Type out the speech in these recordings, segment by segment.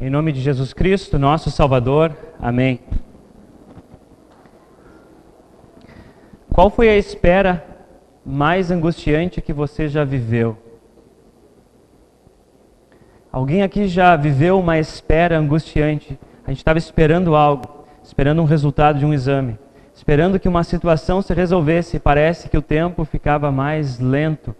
Em nome de Jesus Cristo, nosso Salvador. Amém. Qual foi a espera mais angustiante que você já viveu? Alguém aqui já viveu uma espera angustiante? A gente estava esperando algo, esperando um resultado de um exame, esperando que uma situação se resolvesse e parece que o tempo ficava mais lento.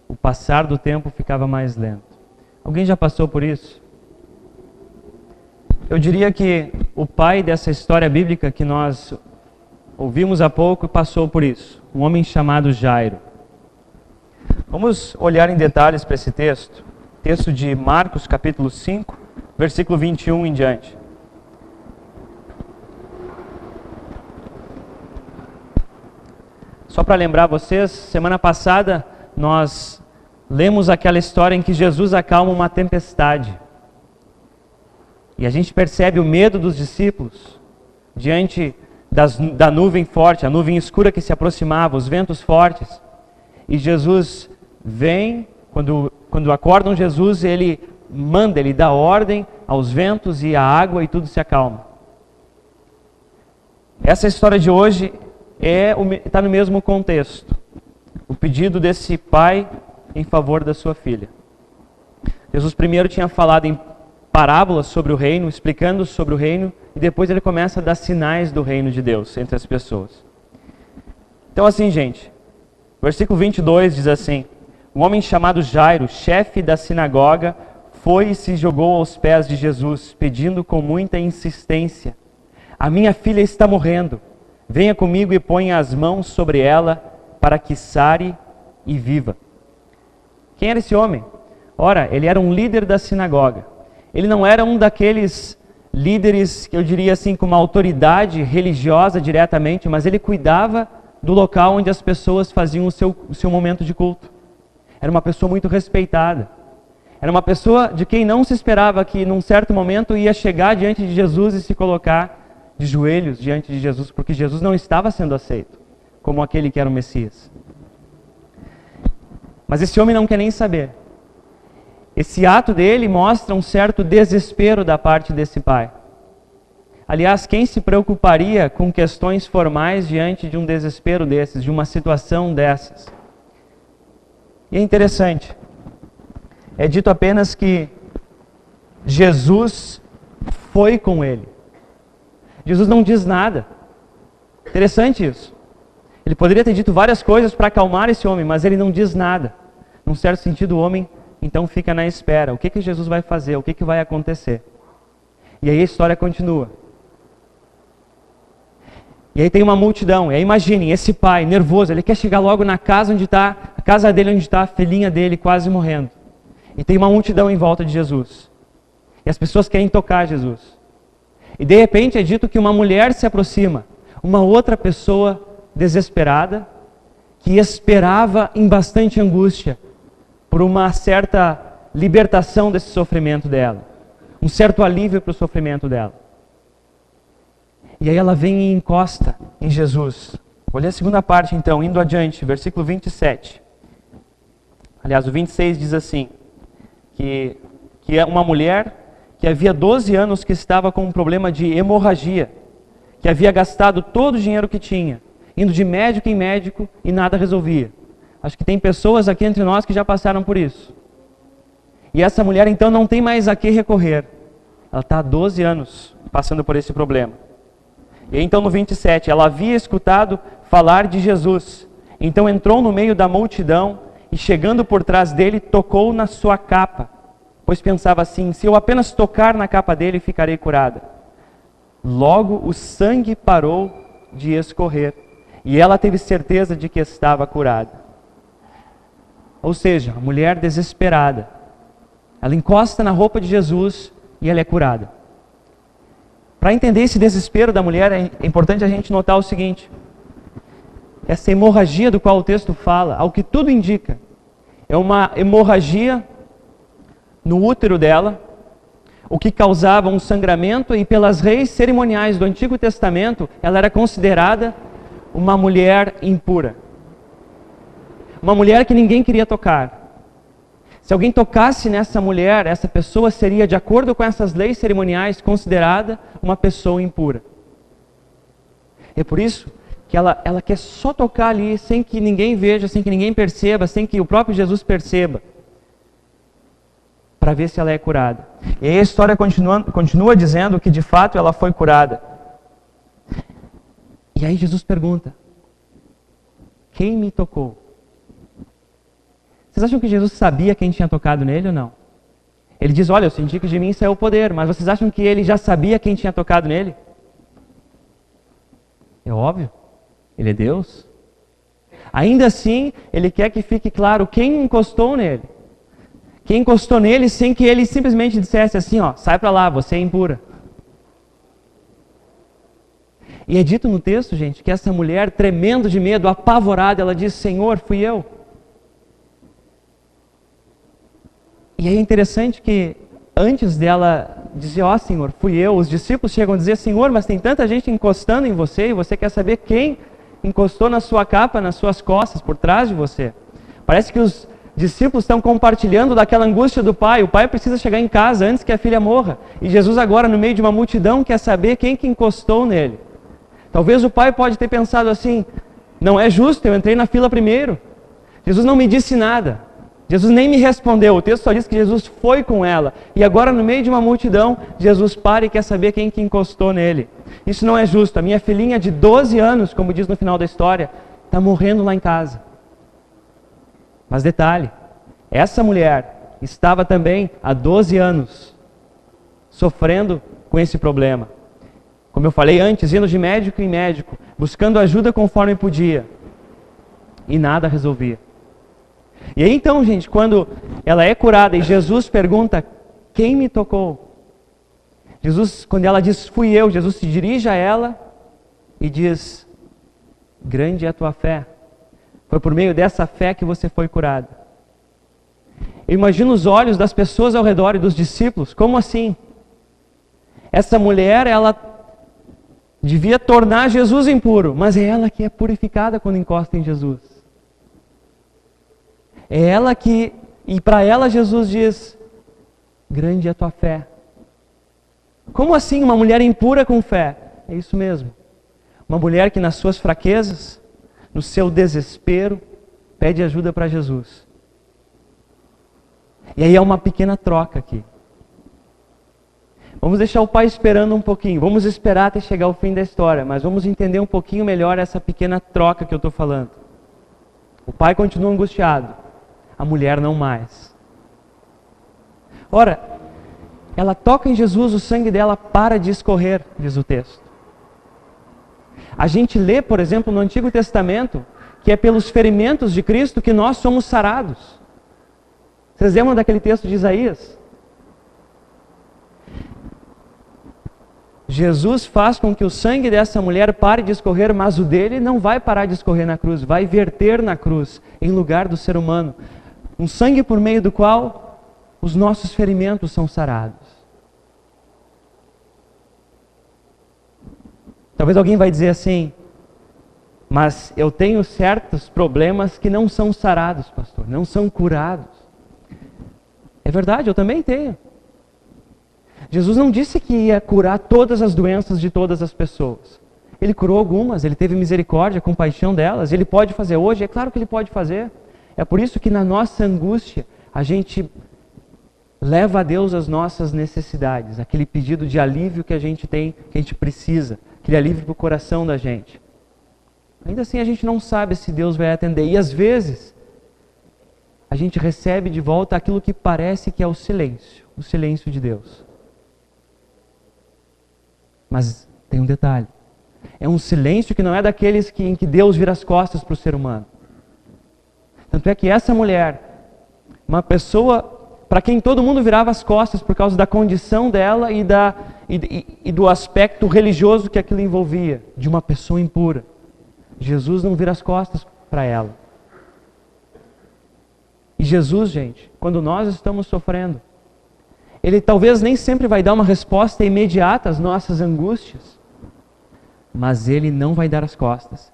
O passar do tempo ficava mais lento. Alguém já passou por isso? Eu diria que o pai dessa história bíblica que nós ouvimos há pouco passou por isso. Um homem chamado Jairo. Vamos olhar em detalhes para esse texto. Texto de Marcos, capítulo 5, versículo 21 em diante. Só para lembrar vocês, semana passada nós lemos aquela história em que Jesus acalma uma tempestade. E a gente percebe o medo dos discípulos diante da nuvem forte, a nuvem escura que se aproximava, os ventos fortes. E Jesus vem, quando acordam Jesus, ele manda, ele dá ordem aos ventos e à água e tudo se acalma. Essa história de hoje está no mesmo contexto. O pedido desse pai em favor da sua filha. Jesus primeiro tinha falado em parábolas sobre o reino, explicando sobre o reino, e depois ele começa a dar sinais do reino de Deus entre as pessoas. Então assim, gente, versículo 22 diz assim: um homem chamado Jairo, chefe da sinagoga, foi e se jogou aos pés de Jesus, pedindo com muita insistência: a minha filha está morrendo, venha comigo e ponha as mãos sobre ela, para que sare e viva. Quem era esse homem? Ora, ele era um líder da sinagoga. Ele não era um daqueles líderes, que eu diria assim, com uma autoridade religiosa diretamente, mas ele cuidava do local onde as pessoas faziam o seu momento de culto. Era uma pessoa muito respeitada. Era uma pessoa de quem não se esperava que, num certo momento, ia chegar diante de Jesus e se colocar de joelhos diante de Jesus, porque Jesus não estava sendo aceito como aquele que era o Messias. Mas esse homem não quer nem saber. Esse ato dele mostra um certo desespero da parte desse pai. Aliás, quem se preocuparia com questões formais diante de um desespero desses, de uma situação dessas? E é interessante. É dito apenas que Jesus foi com ele. Jesus não diz nada. Interessante isso. Ele poderia ter dito várias coisas para acalmar esse homem, mas ele não diz nada. Num certo sentido, o homem então fica na espera. O que Jesus vai fazer? O que vai acontecer? E aí a história continua. E aí tem uma multidão. E aí imaginem, esse pai nervoso, ele quer chegar logo na casa onde está, a casa dele onde está a filhinha dele quase morrendo. E tem uma multidão em volta de Jesus. E as pessoas querem tocar Jesus. E de repente é dito que uma mulher se aproxima. Uma outra pessoa desesperada, que esperava em bastante angústia por uma certa libertação desse sofrimento dela, um certo alívio para o sofrimento dela. E aí ela vem e encosta em Jesus. Vou ler a segunda parte então, indo adiante, versículo 27. Aliás, o 26 diz assim, que é uma mulher que havia 12 anos que estava com um problema de hemorragia, que havia gastado todo o dinheiro que tinha, indo de médico em médico e nada resolvia. Acho que tem pessoas aqui entre nós que já passaram por isso. E essa mulher então não tem mais a que recorrer. Ela está há 12 anos passando por esse problema. E então no 27, ela havia escutado falar de Jesus. Então entrou no meio da multidão e chegando por trás dele, tocou na sua capa. Pois pensava assim, se eu apenas tocar na capa dele, ficarei curada. Logo o sangue parou de escorrer. E ela teve certeza de que estava curada. Ou seja, a mulher desesperada. Ela encosta na roupa de Jesus e ela é curada. Para entender esse desespero da mulher, é importante a gente notar o seguinte. Essa hemorragia do qual o texto fala, ao que tudo indica, é uma hemorragia no útero dela, o que causava um sangramento, e pelas leis cerimoniais do Antigo Testamento, ela era considerada uma mulher impura. Uma mulher que ninguém queria tocar. Se alguém tocasse nessa mulher, essa pessoa seria, de acordo com essas leis cerimoniais, considerada uma pessoa impura. É por isso que ela quer só tocar ali, sem que ninguém veja, sem que ninguém perceba, sem que o próprio Jesus perceba, para ver se ela é curada. E aí a história continua dizendo que de fato ela foi curada. E aí Jesus pergunta: quem me tocou? Vocês acham que Jesus sabia quem tinha tocado nele ou não? Ele diz: olha, eu senti que de mim saiu o poder, mas vocês acham que ele já sabia quem tinha tocado nele? É óbvio, ele é Deus. Ainda assim, ele quer que fique claro quem encostou nele. Quem encostou nele sem que ele simplesmente dissesse assim, ó, sai pra lá, você é impura. E é dito no texto, gente, que essa mulher, tremendo de medo, apavorada, ela diz: Senhor, fui eu. E é interessante que antes dela dizer, ó Senhor, fui eu, os discípulos chegam a dizer: Senhor, mas tem tanta gente encostando em você, e você quer saber quem encostou na sua capa, nas suas costas, por trás de você. Parece que os discípulos estão compartilhando daquela angústia do pai. O pai precisa chegar em casa antes que a filha morra. E Jesus agora, no meio de uma multidão, quer saber quem que encostou nele. Talvez o pai pode ter pensado assim: não é justo, eu entrei na fila primeiro. Jesus não me disse nada. Jesus nem me respondeu. O texto só diz que Jesus foi com ela. E agora, no meio de uma multidão, Jesus para e quer saber quem que encostou nele. Isso não é justo. A minha filhinha de 12 anos, como diz no final da história, está morrendo lá em casa. Mas detalhe, essa mulher estava também há 12 anos sofrendo com esse problema. Como eu falei antes, indo de médico em médico, buscando ajuda conforme podia. E nada resolvia. E aí então, gente, quando ela é curada e Jesus pergunta: quem me tocou? Jesus, quando ela diz: fui eu, Jesus se dirige a ela e diz: grande é a tua fé. Foi por meio dessa fé que você foi curada. Eu imagino os olhos das pessoas ao redor e dos discípulos. Como assim? Essa mulher, ela devia tornar Jesus impuro, mas é ela que é purificada quando encosta em Jesus. É ela que, e para ela Jesus diz: grande é a tua fé. Como assim uma mulher impura com fé? É isso mesmo. Uma mulher que nas suas fraquezas, no seu desespero, pede ajuda para Jesus. E aí é uma pequena troca aqui. Vamos deixar o pai esperando um pouquinho. Vamos esperar até chegar ao fim da história, mas vamos entender um pouquinho melhor essa pequena troca que eu estou falando. O pai continua angustiado. A mulher não mais. Ora, ela toca em Jesus, o sangue dela para de escorrer, diz o texto. A gente lê, por exemplo, no Antigo Testamento, que é pelos ferimentos de Cristo que nós somos sarados. Vocês lembram daquele texto de Isaías? Jesus faz com que o sangue dessa mulher pare de escorrer, mas o dele não vai parar de escorrer na cruz, vai verter na cruz, em lugar do ser humano. Um sangue por meio do qual os nossos ferimentos são sarados. Talvez alguém vai dizer assim: mas eu tenho certos problemas que não são sarados, pastor, não são curados. É verdade, eu também tenho. Jesus não disse que ia curar todas as doenças de todas as pessoas. Ele curou algumas, ele teve misericórdia, compaixão delas. Ele pode fazer hoje? É claro que ele pode fazer. É por isso que na nossa angústia, a gente leva a Deus as nossas necessidades, aquele pedido de alívio que a gente tem, que a gente precisa, aquele alívio para o coração da gente. Ainda assim a gente não sabe se Deus vai atender. E às vezes, a gente recebe de volta aquilo que parece que é o silêncio de Deus. Mas tem um detalhe. É um silêncio que não é daqueles em que Deus vira as costas para o ser humano. Tanto é que essa mulher, uma pessoa para quem todo mundo virava as costas por causa da condição dela e do aspecto religioso que aquilo envolvia, de uma pessoa impura. Jesus não vira as costas para ela. E Jesus, gente, quando nós estamos sofrendo, Ele talvez nem sempre vai dar uma resposta imediata às nossas angústias, mas Ele não vai dar as costas.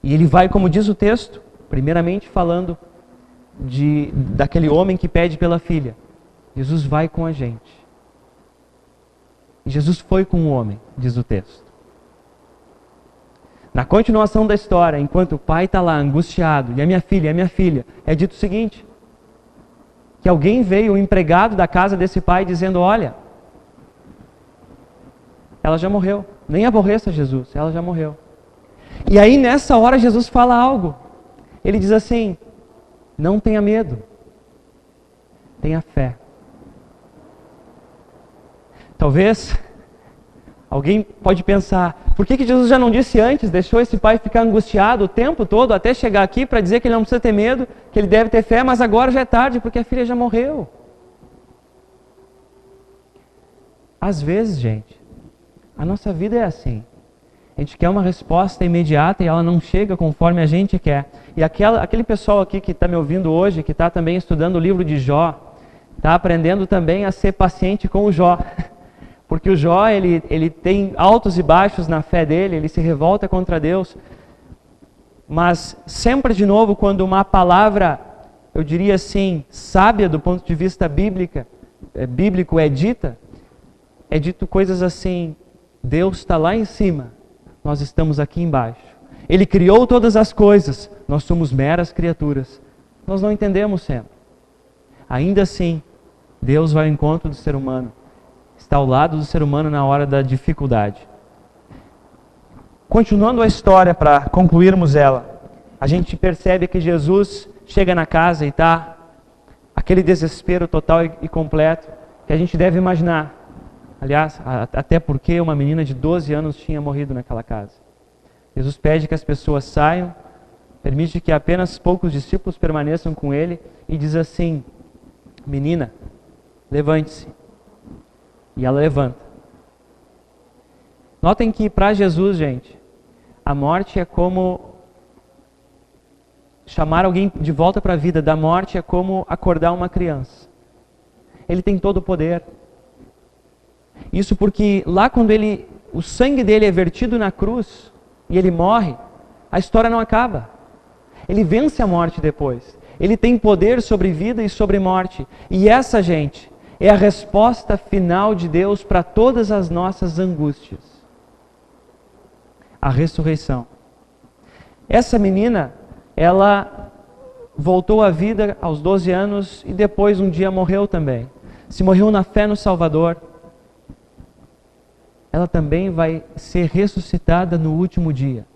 E Ele vai, como diz o texto, primeiramente falando daquele homem que pede pela filha. Jesus vai com a gente. E Jesus foi com o homem, diz o texto. Na continuação da história, enquanto o pai está lá angustiado, e a minha filha, é dito o seguinte, que alguém veio, o empregado da casa desse pai, dizendo, olha, ela já morreu. Nem aborreça Jesus, ela já morreu. E aí nessa hora Jesus fala algo. Ele diz assim, não tenha medo, tenha fé. Talvez alguém pode pensar, por que Jesus já não disse antes, deixou esse pai ficar angustiado o tempo todo até chegar aqui para dizer que ele não precisa ter medo, que ele deve ter fé, mas agora já é tarde porque a filha já morreu. Às vezes, gente, a nossa vida é assim. A gente quer uma resposta imediata e ela não chega conforme a gente quer. E aquele pessoal aqui que está me ouvindo hoje, que está também estudando o livro de Jó, está aprendendo também a ser paciente com o Jó. Porque o Jó, ele tem altos e baixos na fé dele, ele se revolta contra Deus. Mas sempre de novo, quando uma palavra, eu diria assim, sábia do ponto de vista bíblico é dito coisas assim, Deus está lá em cima, nós estamos aqui embaixo. Ele criou todas as coisas, nós somos meras criaturas. Nós não entendemos sempre. Ainda assim, Deus vai ao encontro do ser humano. Está ao lado do ser humano na hora da dificuldade. Continuando a história para concluirmos ela, a gente percebe que Jesus chega na casa e está aquele desespero total e completo que a gente deve imaginar. Aliás, até porque uma menina de 12 anos tinha morrido naquela casa. Jesus pede que as pessoas saiam, permite que apenas poucos discípulos permaneçam com ele e diz assim, menina, levante-se. E ela levanta. Notem que para Jesus, gente, a morte é como chamar alguém de volta para a vida. Da morte é como acordar uma criança. Ele tem todo o poder. Isso porque lá quando o sangue dele é vertido na cruz e ele morre, a história não acaba. Ele vence a morte depois. Ele tem poder sobre vida e sobre morte. E essa, gente, é a resposta final de Deus para todas as nossas angústias. A ressurreição. Essa menina, ela voltou à vida aos 12 anos e depois um dia morreu também. Se morreu na fé no Salvador, ela também vai ser ressuscitada no último dia.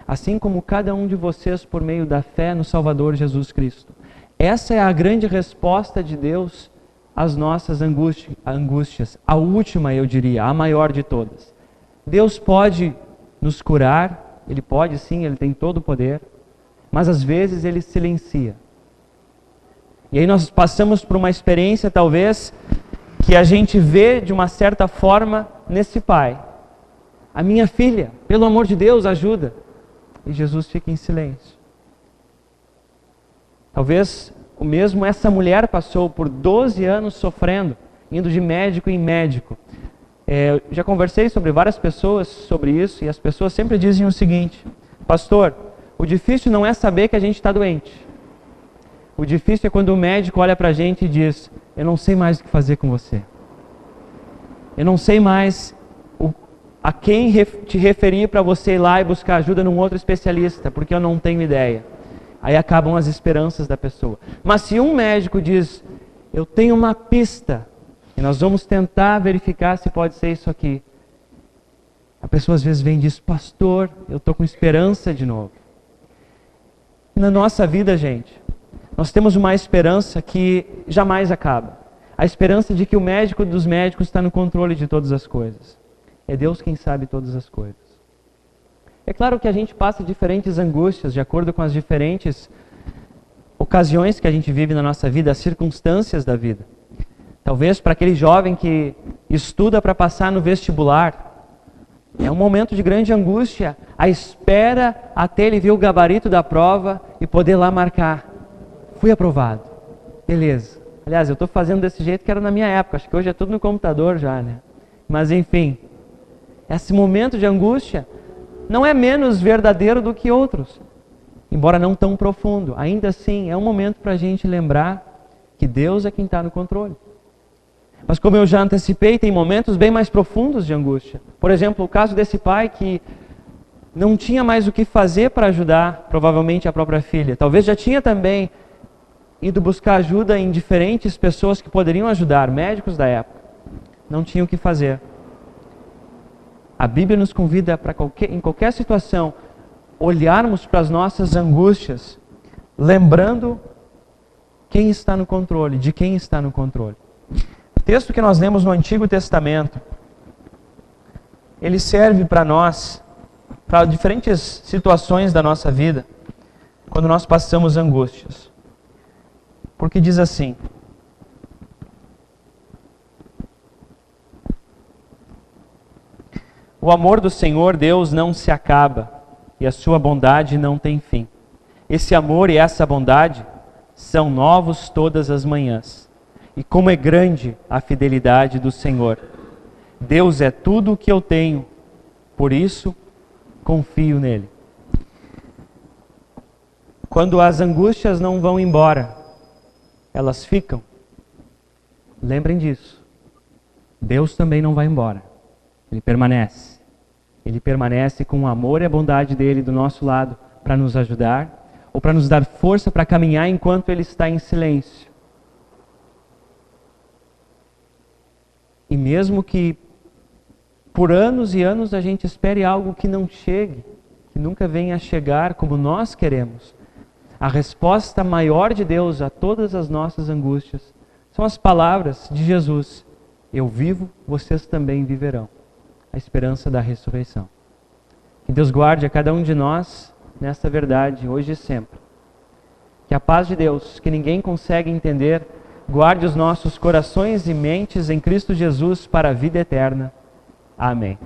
Assim como cada um de vocês por meio da fé no Salvador Jesus Cristo. Essa é a grande resposta de Deus às nossas angústias. A última, eu diria, a maior de todas. Deus pode nos curar, Ele pode sim, Ele tem todo o poder, mas às vezes Ele silencia. E aí nós passamos por uma experiência, talvez, que a gente vê de uma certa forma nesse pai. A minha filha, pelo amor de Deus, ajuda. E Jesus fica em silêncio. Talvez o mesmo essa mulher passou por 12 anos sofrendo, indo de médico em médico. Eu já conversei sobre várias pessoas sobre isso e as pessoas sempre dizem o seguinte: pastor, o difícil não é saber que a gente está doente. O difícil é quando o médico olha para a gente e diz: eu não sei mais o que fazer com você. Eu não sei mais a quem te referir para você ir lá e buscar ajuda num outro especialista, porque eu não tenho ideia. Aí acabam as esperanças da pessoa. Mas se um médico diz: eu tenho uma pista, e nós vamos tentar verificar se pode ser isso aqui. A pessoa às vezes vem e diz: pastor, eu estou com esperança de novo. E na nossa vida, gente, nós temos uma esperança que jamais acaba. A esperança de que o médico dos médicos está no controle de todas as coisas. É Deus quem sabe todas as coisas. É claro que a gente passa diferentes angústias de acordo com as diferentes ocasiões que a gente vive na nossa vida, as circunstâncias da vida. Talvez para aquele jovem que estuda para passar no vestibular, é um momento de grande angústia, a espera até ele ver o gabarito da prova e poder lá marcar: fui aprovado, beleza. Aliás, eu estou fazendo desse jeito que era na minha época, acho que hoje é tudo no computador já, né? Mas enfim, esse momento de angústia não é menos verdadeiro do que outros. embora não tão profundo, ainda assim é um momento para a gente lembrar que Deus é quem está no controle. Mas como eu já antecipei, tem momentos bem mais profundos de angústia. Por exemplo, o caso desse pai que não tinha mais o que fazer para ajudar, provavelmente, a própria filha. Talvez já tinha também ido buscar ajuda em diferentes pessoas que poderiam ajudar, médicos da época. Não tinha o que fazer. A Bíblia nos convida para em qualquer situação, olharmos para as nossas angústias, lembrando quem está no controle, de quem está no controle. O texto que nós lemos no Antigo Testamento, ele serve para nós, para diferentes situações da nossa vida, quando nós passamos angústias. Porque diz assim: o amor do Senhor Deus não se acaba, e a sua bondade não tem fim. Esse amor e essa bondade são novos todas as manhãs. E como é grande a fidelidade do Senhor. Deus é tudo o que eu tenho, por isso confio nele. Quando as angústias não vão embora, elas ficam. Lembrem disso. Deus também não vai embora. Ele permanece. Ele permanece com o amor e a bondade dele do nosso lado para nos ajudar ou para nos dar força para caminhar enquanto ele está em silêncio. E mesmo que por anos e anos a gente espere algo que não chegue, que nunca venha a chegar como nós queremos, a resposta maior de Deus a todas as nossas angústias são as palavras de Jesus: eu vivo, vocês também viverão. A esperança da ressurreição. Que Deus guarde a cada um de nós nesta verdade, hoje e sempre. Que a paz de Deus, que ninguém consegue entender, guarde os nossos corações e mentes em Cristo Jesus para a vida eterna. Amém.